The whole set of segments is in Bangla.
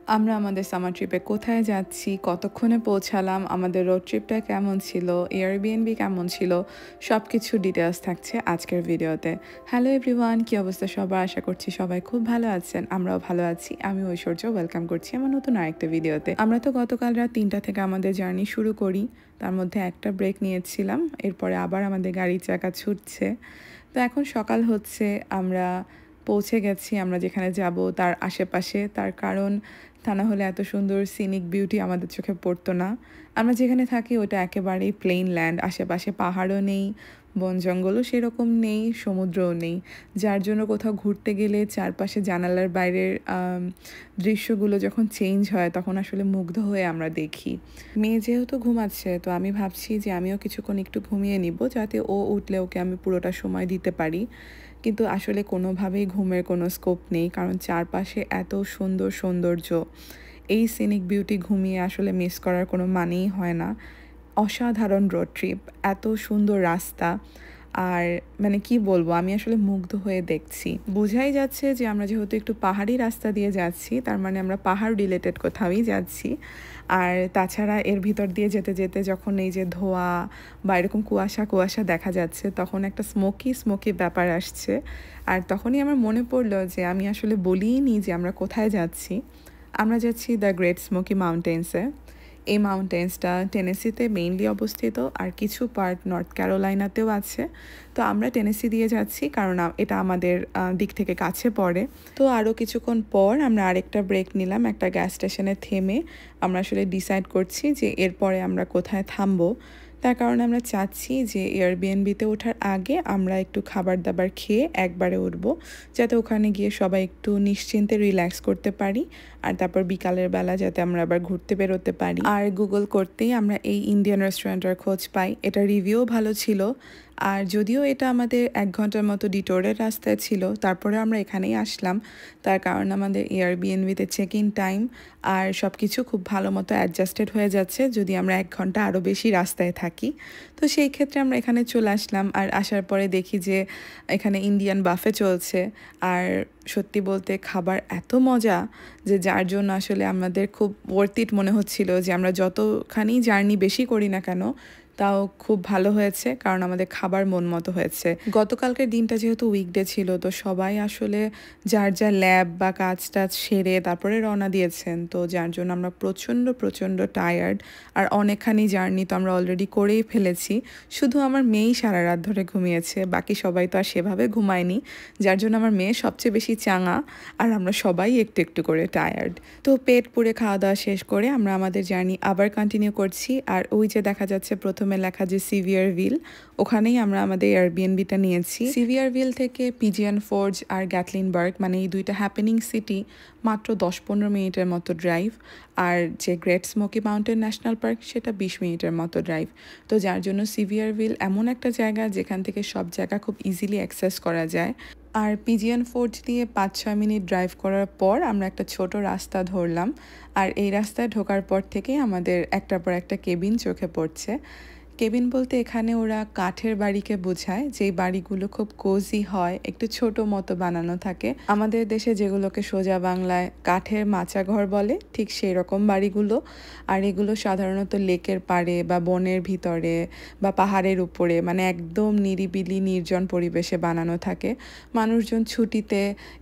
আমরা আমাদের সামার ট্রিপে কোথায় যাচ্ছি, কতক্ষণে পৌঁছালাম, আমাদের রোড ট্রিপটা কেমন ছিল, এয়ারবিএনবি কেমন ছিল, সব কিছু ডিটেলস থাকছে আজকের ভিডিওতে। হ্যালো এভরিওয়ান, কী অবস্থা সবার? আশা করছি সবাই খুব ভালো আছেন। আমরাও ভালো আছি। আমি ঐশ্বর্য, ওয়েলকাম করছি আমার নতুন আরেকটা ভিডিওতে। আমরা তো গতকাল রাত 3টা থেকে আমাদের জার্নি শুরু করি, তার মধ্যে একটা ব্রেক নিয়েছিলাম, এরপরে আবার আমাদের গাড়ির চাকা ছুটছে। তো এখন সকাল হচ্ছে, আমরা পৌঁছে গেছি আমরা যেখানে যাব তার আশেপাশে। তার কারণ তা না হলে এত সুন্দর সিনিক বিউটি আমাদের চোখে পড়তো না। আমরা যেখানে থাকি ওটা একেবারেই প্লেন ল্যান্ড, আশেপাশে পাহাড়ও নেই, বন জঙ্গলও সেরকম নেই, সমুদ্রও নেই, যার জন্য কোথাও ঘুরতে গেলে চারপাশে জানালার বাইরের দৃশ্যগুলো যখন চেঞ্জ হয় তখন আসলে মুগ্ধ হয়ে আমরা দেখি। মেয়ে যেহেতু ঘুমাচ্ছে, তো আমি ভাবছি যে আমিও কিছুক্ষণ একটু ঘুমিয়ে নিব, যাতে ও উঠলে ওকে আমি পুরোটা সময় দিতে পারি। কিন্তু আসলে কোনোভাবেই ঘুমের কোনো স্কোপ নেই, কারণ চারপাশে এত সুন্দর সৌন্দর্য, এই সিনিক বিউটি ঘুমিয়ে আসলে মিস করার কোনো মানেই হয় না। অসাধারণ রোড ট্রিপ, এত সুন্দর রাস্তা, আর মানে কি বলবো, আমি আসলে মুগ্ধ হয়ে দেখছি। বোঝাই যাচ্ছে যে আমরা যেহেতু একটু পাহাড়ি রাস্তা দিয়ে যাচ্ছি, তার মানে আমরা পাহাড় রিলেটেড কোথাওই যাচ্ছি। আর তাছাড়া এর ভিতর দিয়ে যেতে যেতে যখন এই যে ধোঁয়া বা এরকম কুয়াশা কুয়াশা দেখা যাচ্ছে, তখন একটা স্মোকি স্মোকি ব্যাপার আসছে। আর তখনই আমার মনে পড়লো যে আমি আসলে বলিনি যে আমরা কোথায় যাচ্ছি। আমরা যাচ্ছি দ্য গ্রেট স্মোকি মাউন্টেন্সে। এই মাউন্টেন্সটা টেনেসিতে মেইনলি অবস্থিত, আর কিছু পার্ট নর্থ ক্যারোলাইনাতেও আছে। তো আমরা টেনেসি দিয়ে যাচ্ছি কারণ এটা আমাদের দিক থেকে কাছে পড়ে। তো আরও কিছুক্ষণ পর আমরা আরেকটা ব্রেক নিলাম একটা গ্যাস স্টেশনে থেমে। আমরা আসলে ডিসাইড করছি যে এরপরে আমরা কোথায় থামবো। তার কারণে আমরা চাচ্ছি যে এয়ারবিএনবিতে ওঠার আগে আমরা একটু খাবার দাবার খেয়ে একবারে উঠবো, যাতে ওখানে গিয়ে সবাই একটু নিশ্চিন্তে রিল্যাক্স করতে পারি, আর তারপর বিকালের বেলা যাতে আমরা আবার ঘুরতে বেরোতে পারি। আর গুগল করতেই আমরা এই ইন্ডিয়ান রেস্টুরেন্টের খোঁজ পাই। এটা রিভিউ ভালো ছিল, আর যদিও এটা আমাদের 1 ঘন্টার মতো ডিটোরের রাস্তায় ছিল, তারপরে আমরা এখানেই আসলাম। তার কারণ আমাদের এয়ারবিএনবিতে চেক ইন টাইম আর সব কিছু খুব ভালো মতো অ্যাডজাস্টেড হয়ে যাচ্ছে যদি আমরা 1 ঘন্টা আরও বেশি রাস্তায় থাকি। তো সেই ক্ষেত্রে আমরা এখানে চলে আসলাম, আর আসার পরে দেখি যে এখানে ইন্ডিয়ান বাফে চলছে। আর সত্যি বলতে খাবার এত মজা যে যার জন্য আসলে আমাদের খুব ওয়ার্থ ইট মনে হচ্ছিল, যে আমরা যতখানি জার্নি বেশি করি না কেন তাও খুব ভালো হয়েছে, কারণ আমাদের খাবার মন মতো হয়েছে। গতকালকের দিনটা যেহেতু উইকডে ছিল, তো সবাই আসলে যার যার ল্যাব বা কাজ টাজ সেরে তারপরে রওনা দিয়েছেন, তো যার জন্য আমরা প্রচণ্ড প্রচণ্ড টায়ার্ড। আর অনেকখানি জার্নি তো আমরা অলরেডি করেই ফেলেছি। শুধু আমার মেয়েই সারা রাত ধরে ঘুমিয়েছে, বাকি সবাই তো আর সেভাবে ঘুমায়নি, যার জন্য আমার মেয়ে সবচেয়ে বেশি চাঙা, আর আমরা সবাই একটু একটু করে টায়ার্ড। তো পেট পুড়ে খাওয়া দাওয়া শেষ করে আমরা আমাদের জার্নি আবার কন্টিনিউ করছি। আর ওই যে দেখা যাচ্ছে প্রথমে লেখা যে সিভিয়ারভিল, ওখানেই আমরা আমাদের এয়ারবিএনবিটা নিয়েছি। সিভিয়ারভিল থেকে পিজিয়ান ফোর্জ আর গ্যাটলিনবার্গ, মানে এই দুইটা হ্যাপেনিং সিটি মাত্র 10-15 মিনিটের মতো ড্রাইভ। আর যে great smoky mountain national park সেটা 20 মিনিটের মতো ড্রাইভ। তো যার জন্য সিভিয়ারভিল এমন একটা জায়গা যেখান থেকে সব জায়গা খুব ইজিলি অ্যাক্সেস করা যায়। আর পিজিয়ান ফোর্জ দিয়ে 5-6 মিনিট ড্রাইভ করার পর আমরা একটা ছোট রাস্তা ধরলাম, আর এই রাস্তায় ঢোকার পর থেকেই আমাদের একটার পর একটা কেবিন চোখে পড়ছে। কেবিন বলতে এখানে ওরা কাঠের বাড়িকে বোঝায়, যেই বাড়িগুলো খুব কোজি হয়, একটু ছোট মতো বানানো থাকে। আমাদের দেশে যেগুলোকে সোজা বাংলায় কাঠের মাচা ঘর বলে, ঠিক সেই রকম বাড়িগুলো। আর এগুলো সাধারণত লেকের পাড়ে বা বনের ভিতরে বা পাহাড়ের উপরে, মানে একদম নিরিবিলি নির্জন পরিবেশে বানানো থাকে। মানুষজন ছুটিতে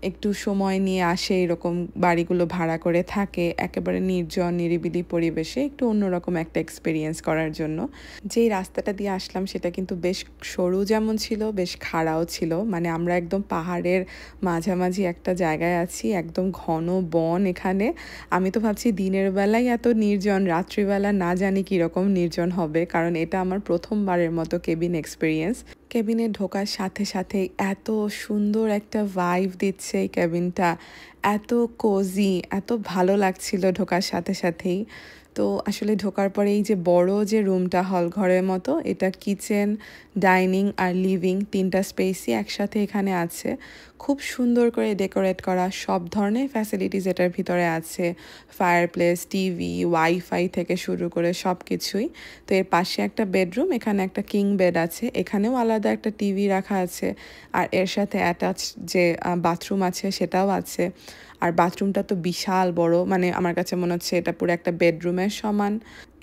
একটু সময় নিয়ে আসে এরকম বাড়িগুলো ভাড়া করে থাকে, একেবারে নির্জন নিরিবিলি পরিবেশে একটু অন্যরকম একটা এক্সপিরিয়েন্স করার জন্য। যেই রাস্তাটা দিয়ে আসলাম সেটা কিন্তু বেশ সরু যেমন ছিল, বেশ খাড়াও ছিল, মানে আমরা একদম পাহাড়ের মাঝামাঝি একটা জায়গায় আছি, একদম ঘন বন এখানে। আমি তো ভাবছি দিনের বেলায় এত নির্জন, রাত্রিবেলা না জানি কীরকম নির্জন হবে, কারণ এটা আমার প্রথমবারের মতো কেবিন এক্সপিরিয়েন্স। কেবিনে ঢোকার সাথে সাথে এত সুন্দর একটা ভাইব দিচ্ছে এই কেবিনটা, এত কোজি, এত ভালো লাগছিল ঢোকার সাথে সাথেই। তো আসলে ঢোকার পরে এই যে বড় যে রুমটা হল ঘরের মতো, এটা কিচেন, ডাইনিং আর লিভিং 3টা স্পেসই একসাথে এখানে আছে। খুব সুন্দর করে ডেকোরেট করা, সব ধরনের ফ্যাসিলিটিস এটার ভিতরে আছে, ফায়ারপ্লেস, টিভি, ওয়াইফাই থেকে শুরু করে সব কিছুই। তো এর পাশে একটা বেডরুম, এখানে একটা কিং বেড আছে, এখানেও আলাদা একটা টিভি রাখা আছে, আর এর সাথে অ্যাটাচ যে বাথরুম আছে সেটাও আছে। আর বাথরুমটা তো বিশাল বড়, মানে আমার কাছে মনে হচ্ছে এটা পুরো একটা বেডরুমের সমান।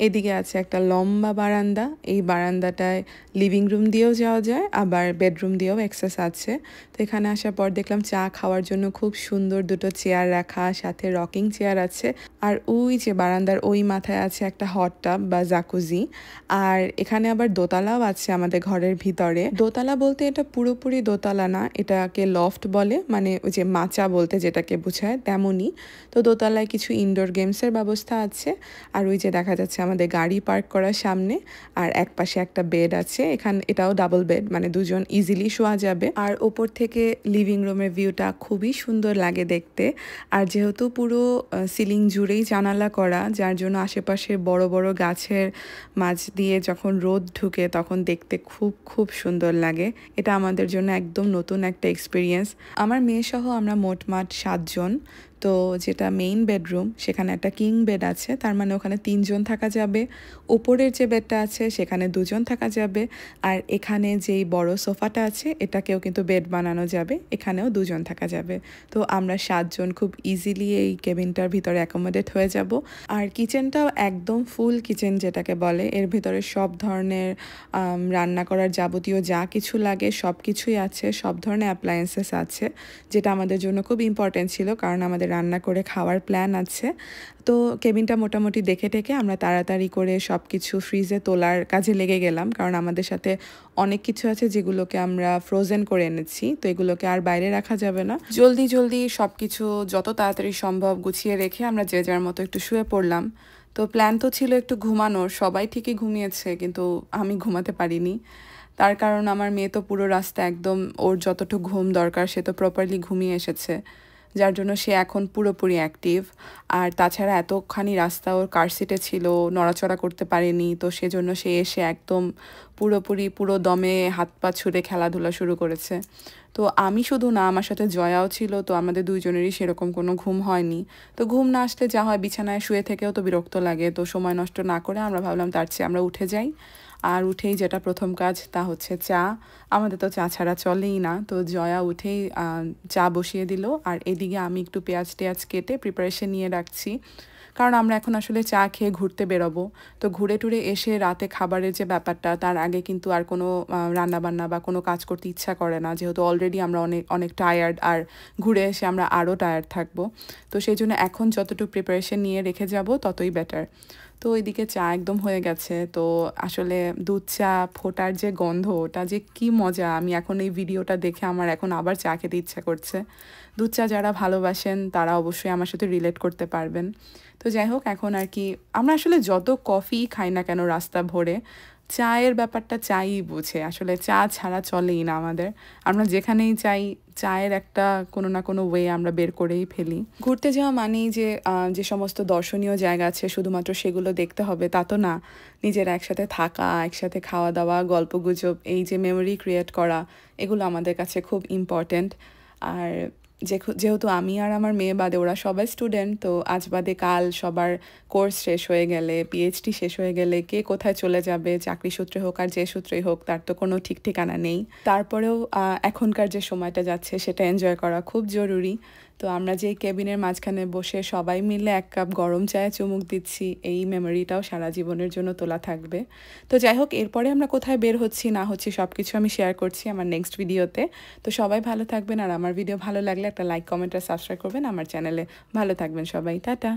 এদিকে আছে একটা লম্বা বারান্দা, এই বারান্দাটায় লিভিং রুম দিয়েও যাওয়া যায়, আবার বেডরুম দিয়েও অ্যাক্সেস আছে। তো এখানে আসার পর দেখলাম চা খাওয়ার জন্য খুব সুন্দর দুটো চেয়ার রাখা, সাথে রকিং চেয়ার আছে। আর ওই যে বারান্দার ওই মাথায় আছে একটা হট টাব বা জাকুজি। আর এখানে আবার দোতলাও আছে আমাদের ঘরের ভিতরে। দোতলা বলতে এটা পুরোপুরি দোতলা না, এটাকে লফট বলে, মানে ওই যে মাচা বলতে যেটাকে বোঝায় তেমনই। তো দোতলায় কিছু ইনডোর গেমসের ব্যবস্থা আছে। আর ওই যে দেখা যাচ্ছে আমাদের গাড়ি পার্ক করার সামনে, আর এক পাশে একটা বেড আছে, এখানে এটাও ডাবল বেড, মানে দুজন ইজিলি শোয়া যাবে। আর ওপর থেকে লিভিং রুমের ভিউটা খুবই সুন্দর লাগে দেখতে। আর যেহেতু পুরো সিলিং জুড়েই জানালা করা, যার জন্য আশেপাশে বড় বড় গাছের মাঝ দিয়ে যখন রোদ ঢুকে তখন দেখতে খুব খুব সুন্দর লাগে। এটা আমাদের জন্য একদম নতুন একটা এক্সপিরিয়েন্স। আমার মেয়ে সহ আমরা মোটমাট 7 জন। তো যেটা মেইন বেডরুম সেখানে একটা কিং বেড আছে, তার মানে ওখানে 3 জন থাকা যাবে। উপরের যে বেডটা আছে সেখানে 2 জন থাকা যাবে। আর এখানে যেই বড় সোফাটা আছে এটাকেও কিন্তু বেড বানানো যাবে, এখানেও 2 জন থাকা যাবে। তো আমরা 7 জন খুব ইজিলি এই কেবিনটার ভিতরে অ্যাকোমোডেট হয়ে যাব। আর কিচেনটাও একদম ফুল কিচেন যেটাকে বলে, এর ভিতরে সব ধরনের রান্না করার যাবতীয় যা কিছু লাগে সব কিছুই আছে, সব ধরনের অ্যাপ্লায়েন্সেস আছে, যেটা আমাদের জন্য খুব ইম্পর্টেন্ট ছিল, কারণ আমাদের রান্না করে খাওয়ার প্ল্যান আছে। তো কেবিনটা মোটামুটি দেখে টেকে আমরা তাড়াতাড়ি করে সব কিছু ফ্রিজে তোলার কাজে লেগে গেলাম, কারণ আমাদের সাথে অনেক কিছু আছে যেগুলোকে আমরা ফ্রোজেন করে এনেছি, তো এগুলোকে আর বাইরে রাখা যাবে না। জলদি জলদি সব কিছু যত তাড়াতাড়ি সম্ভব গুছিয়ে রেখে আমরা যে যার মতো একটু শুয়ে পড়লাম। তো প্ল্যান তো ছিল একটু ঘুমানোর, সবাই ঠিকই ঘুমিয়েছে, কিন্তু আমি ঘুমাতে পারিনি। তার কারণ আমার মেয়ে তো পুরো রাস্তা একদম ওর যতটুকু ঘুম দরকার সে তো প্রপারলি ঘুমিয়ে এসেছে, যার জন্য সে এখন পুরোপুরি অ্যাক্টিভ। আর তাছাড়া এতখানি রাস্তা ওর কার সিটে ছিল, নড়াচড়া করতে পারেনি, তো সেজন্য সে এসে একদম পুরো দমে হাত পা ছুড়ে খেলাধুলা শুরু করেছে। তো আমি শুধু না, আমার সাথে জয়াও ছিল, তো আমাদের দুইজনেরই সেরকম কোনো ঘুম হয়নি। তো ঘুম না আসলে যা হয়, বিছানায় শুয়ে থেকেও তো বিরক্ত লাগে, তো সময় নষ্ট না করে আমরা ভাবলাম তার চেয়ে আমরা উঠে যাই। আর উঠেই যেটা প্রথম কাজ তা হচ্ছে চা। আমাদের তো চা ছাড়া চলেই না, তো জয়া উঠেই চা বসিয়ে দিল। আর এদিকে আমি একটু পেঁয়াজ টেয়াজ কেটে প্রিপারেশন নিয়ে রাখছি, কারণ আমরা এখন আসলে চা খেয়ে ঘুরতে বেরোবো। তো ঘুরে টুরে এসে রাতে খাবারের যে ব্যাপারটা, তার আগে কিন্তু আর কোনো রান্নাবান্না বা কোনো কাজ করতে ইচ্ছা করে না, যেহেতু অলরেডি আমরা অনেক অনেক টায়ার্ড, আর ঘুরে এসে আমরা আরও টায়ার্ড থাকবো। তো সেই জন্য এখন যতটুকু প্রিপারেশন নিয়ে রেখে যাব ততই বেটার। তো ওইদিকে চা একদম হয়ে গেছে। তো আসলে দুধ চা ফোটার যে গন্ধ, ওটা যে কি মজা, আমি এখন এই ভিডিওটা দেখে আমার এখন আবার চা খেতে ইচ্ছা করছে। দুধ চা যারা ভালোবাসেন তারা অবশ্যই আমার সাথে রিলেট করতে পারবেন। তো যাই হোক, এখন আর কি আমরা আসলে যত কফি খাই না কেন রাস্তা ভরে, চায়ের ব্যাপারটা চাই বুঝে, আসলে চা ছাড়া চলেই না আমাদের। আমরা যেখানেই চাই চায়ের একটা কোনো না কোনো ওয়ে আমরা বের করেই ফেলি। ঘুরতে যাওয়া মানেই যে যে সমস্ত দর্শনীয় জায়গা আছে শুধুমাত্র সেগুলো দেখতে হবে তা তো না। নিজেরা একসাথে থাকা, একসাথে খাওয়া দাওয়া, গল্পগুজব, এই যে মেমোরি ক্রিয়েট করা, এগুলো আমাদের কাছে খুব ইম্পর্ট্যান্ট। আর যেহেতু আমি আর আমার মেয়ে বাদে ওরা সবাই স্টুডেন্ট, তো আজ বাদে কাল সবার কোর্স শেষ হয়ে গেলে, পিএইচডি শেষ হয়ে গেলে কে কোথায় চলে যাবে, চাকরি সূত্রে হোক আর যে সূত্রেই হোক, তার তো কোনো ঠিক ঠিকানা নেই। তারপরেও এখনকার যে সময়টা যাচ্ছে সেটা এনজয় করা খুব জরুরি। তো আমরা যে কেবিনের মাঝখানে বসে সবাই মিলে 1 কাপ গরম চায়ে চুমুক দিচ্ছি, এই মেমোরিটাও সারা জীবনের জন্য তোলা থাকবে। তো যাই হোক, এরপরে আমরা কোথায় বের হচ্ছি না হচ্ছি সব কিছু আমি শেয়ার করছি আমার নেক্সট ভিডিওতে। তো সবাই ভালো থাকবেন, আর আমার ভিডিও ভালো লাগলে একটা লাইক, কমেন্ট আর সাবস্ক্রাইব করবেন আমার চ্যানেলে। ভালো থাকবেন সবাই, টাটা।